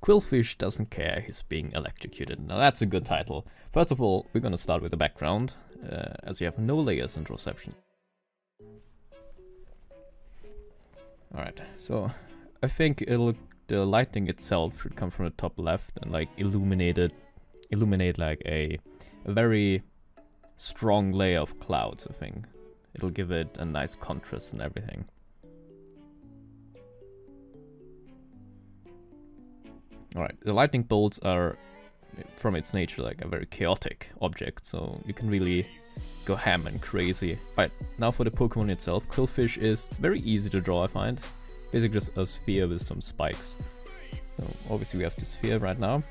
Qwilfish doesn't care he's being electrocuted. Now that's a good title. First of all, we're gonna start with the background, as you have no layers in Drawception. Alright, so I think the lighting itself should come from the top left and like illuminate like a very strong layer of clouds, I think. It'll give it a nice contrast and everything. Alright, the lightning bolts are, from its nature, like a very chaotic object, so you can really go ham and crazy. Right, now for the Pokemon itself, Qwilfish is very easy to draw, I find. Basically just a sphere with some spikes. So obviously we have the sphere right now.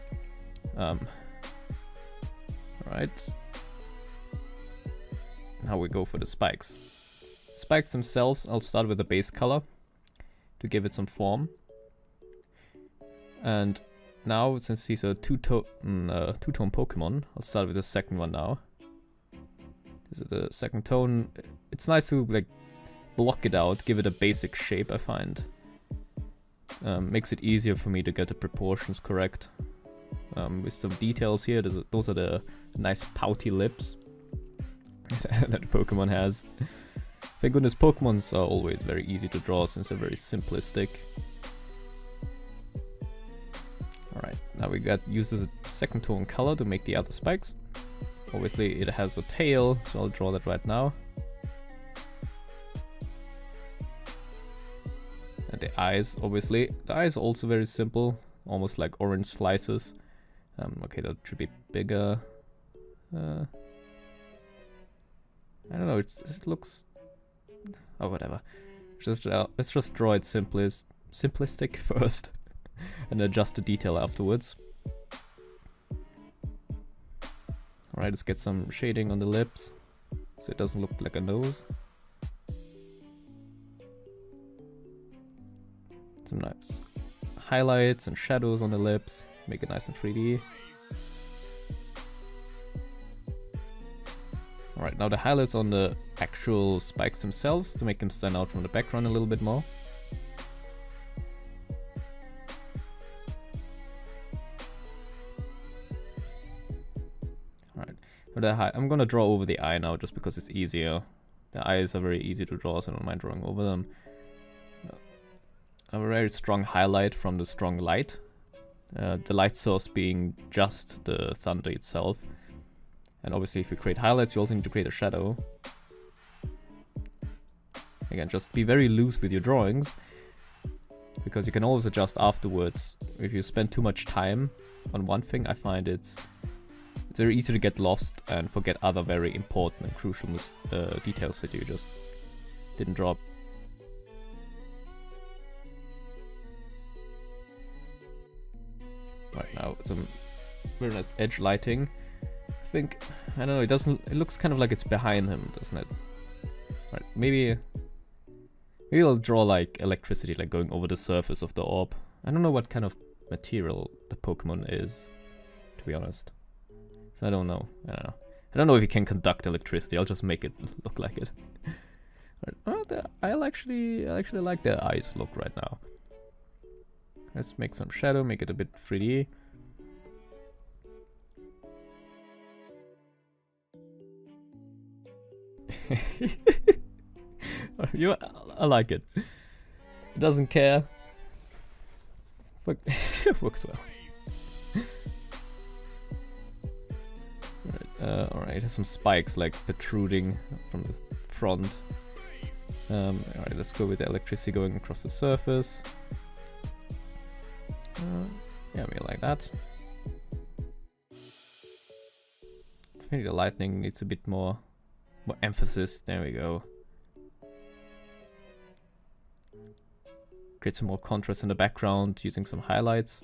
Alright. Now we go for the spikes. Spikes themselves, I'll start with the base color to give it some form. And now, since he's a two-tone Pokemon, I'll start with the second one now. This is the second tone. It's nice to like block it out, give it a basic shape, I find. Makes it easier for me to get the proportions correct. With some details here, those are the nice pouty lips that the Pokemon has. Thank goodness Pokemons are always very easy to draw since they're very simplistic. Alright, now we got used as a second tone color to make the other spikes. Obviously it has a tail, so I'll draw that right now. And the eyes, obviously. The eyes are also very simple, almost like orange slices. Okay, that should be bigger. I don't know, it looks... Oh, whatever. Let's just draw it simplistic first. And adjust the detail afterwards. Alright, let's get some shading on the lips, so it doesn't look like a nose. Some nice highlights and shadows on the lips, make it nice and 3D. Alright, now the highlights on the actual spikes themselves to make them stand out from the background a little bit more. I'm gonna draw over the eye now just because it's easier. The eyes are very easy to draw, so I don't mind drawing over them. A very strong highlight from the strong light. The light source being just the thunder itself. And obviously if you create highlights, you also need to create a shadow. Again, just be very loose with your drawings, because you can always adjust afterwards. If you spend too much time on one thing, I find it's very easy to get lost and forget other very important and crucial details that you just didn't draw. Right, now some very nice edge lighting. I think, I don't know, it looks kind of like it's behind him, doesn't it? Right, maybe I'll draw like electricity like going over the surface of the orb. I don't know what kind of material the Pokemon is, to be honest. I don't know. I don't know if you can conduct electricity. I'll just make it look like it. Right. Oh, I actually like the eyes look right now. Let's make some shadow, make it a bit 3D. I like it. It doesn't care. But it works well. Alright, it has some spikes like protruding from the front. Alright, let's go with the electricity going across the surface. Yeah, maybe like that. Maybe the lightning needs a bit more emphasis. There we go. Create some more contrast in the background using some highlights.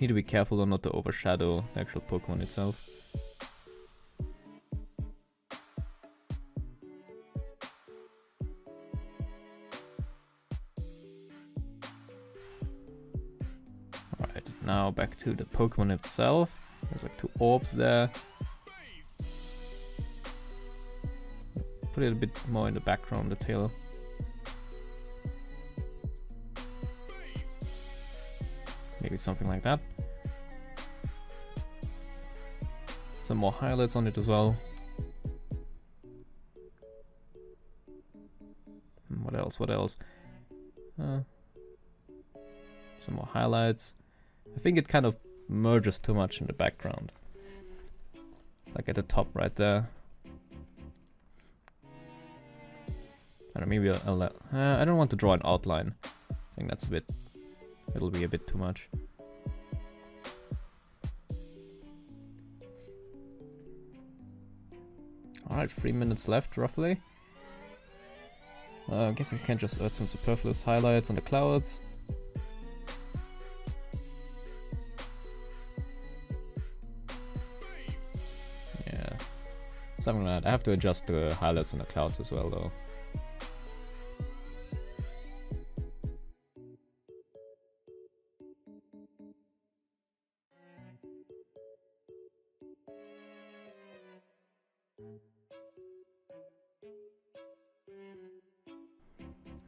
Need to be careful though not to overshadow the actual Pokemon itself. Alright, now back to the Pokemon itself. There's like two orbs there. Put it a bit more in the background, the tail. Maybe something like that. Some more highlights on it as well. What else? What else? Some more highlights. I think it kind of merges too much in the background. Like at the top right there. I don't know, maybe I don't want to draw an outline. I think that's a bit... It'll be a bit too much. Alright, 3 minutes left, roughly. I guess I can just add some superfluous highlights on the clouds. Yeah, something like that. I have to adjust the highlights on the clouds as well, though.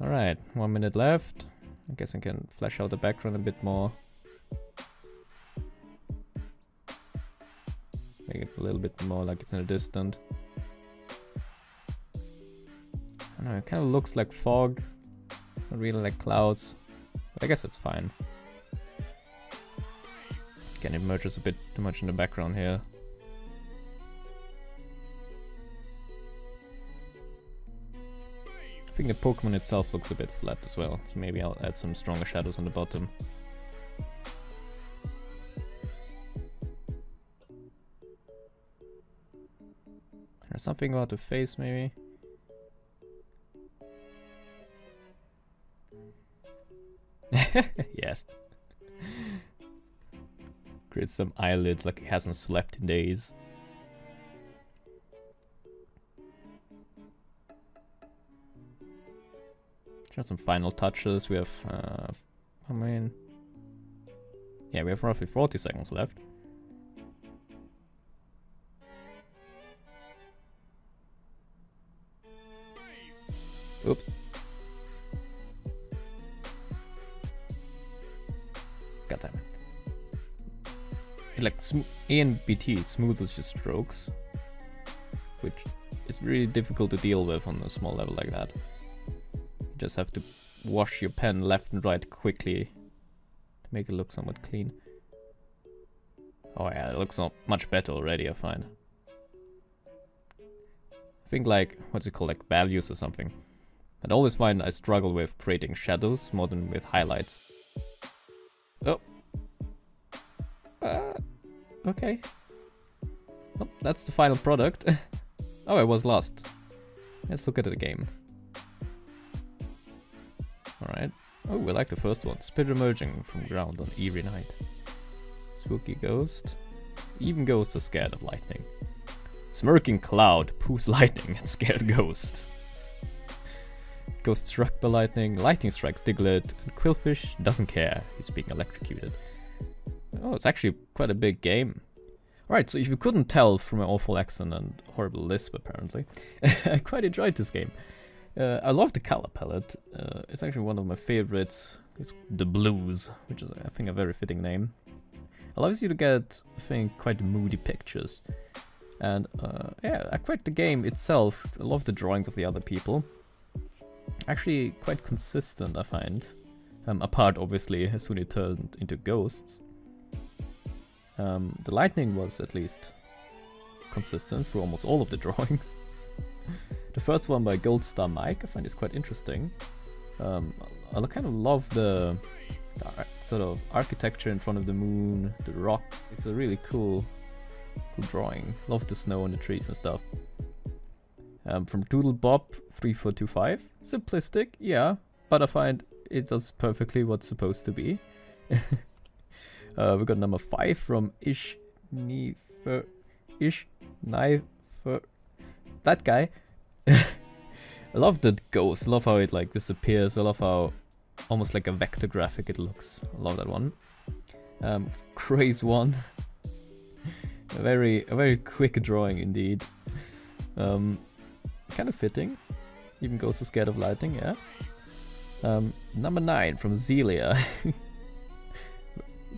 Alright, 1 minute left. I guess I can flesh out the background a bit more. Make it a little bit more like it's in the distance. I don't know, it kind of looks like fog. Not really like clouds. But I guess that's fine. Again, it merges a bit too much in the background here. I think the Pokemon itself looks a bit flat as well, so maybe I'll add some stronger shadows on the bottom. There's something about the face, maybe. Yes. Create some eyelids like he hasn't slept in days. Just some final touches. We have, I mean, yeah, we have roughly 40 seconds left. Oops. God damn it. It like A and BT smooths your strokes, which is really difficult to deal with on a small level like that. You just have to wash your pen left and right quickly to make it look somewhat clean. Oh yeah, it looks much better already, I find. I think like, what's it called, like values or something. I always find I struggle with creating shadows more than with highlights. Oh. Okay. Oh, that's the final product. Oh, I was lost. Let's look at the game. Alright. Oh, we like the first one. Spirit emerging from ground on eerie night. Spooky ghost. Even ghosts are scared of lightning. Smirking cloud poos lightning and scared ghost. Ghost struck by lightning. Lightning strikes Diglett. And Qwilfish doesn't care. He's being electrocuted. Oh, it's actually quite a big game. Alright, so if you couldn't tell from my awful accent and horrible lisp apparently, I quite enjoyed this game. I love the color palette. It's actually one of my favorites. It's the Blues, which is I think a very fitting name. Allows you to get, I think, quite moody pictures. And yeah, I quite the game itself. I love the drawings of the other people. Actually quite consistent, I find. Apart obviously as soon as it turned into ghosts. The lightning was at least consistent through almost all of the drawings. The first one by Gold Star Mike I find is quite interesting. I kind of love the sort of architecture in front of the moon, the rocks. It's a really cool drawing. Love the snow and the trees and stuff. From Doodlebob3425. Simplistic, yeah, but I find it does perfectly what's supposed to be. We got number 5 from Ishnifer. That guy. I love the ghost. I love how it like disappears. I love how almost like a vector graphic it looks. I love that one. Craze one. a very quick drawing indeed. Kind of fitting. Even Ghost is scared of lightning, yeah. Number 9 from Zelia.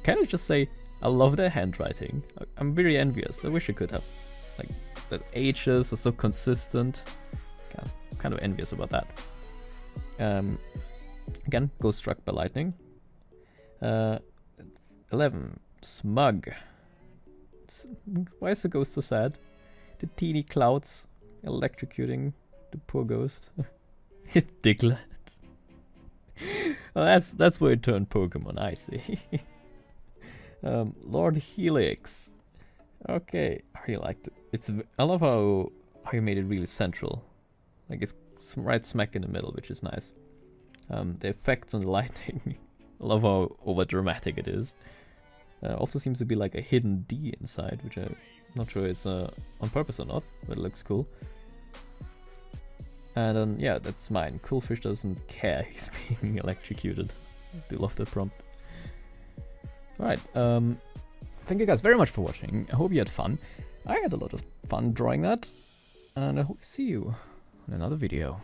can I just say I love their handwriting. I'm very envious. I wish I could have, like, the H's are so consistent. I'm kind of envious about that. Again, Ghost Struck by Lightning. 11, Smug. Why is the ghost so sad? The teeny clouds electrocuting the poor ghost. Diglett. Well, that's where it turned Pokemon, I see. Lord Helix. Okay, I really liked it. I love how you made it really central. Like it's right smack in the middle, which is nice. The effects on the lighting. I love how over dramatic it is. Also seems to be like a hidden D inside, which I'm not sure is on purpose or not, but it looks cool. And then yeah, that's mine. Qwilfish doesn't care he's being electrocuted. I do love that prompt. Alright, thank you guys very much for watching. I hope you had fun. I had a lot of fun drawing that. And I hope to see you in another video.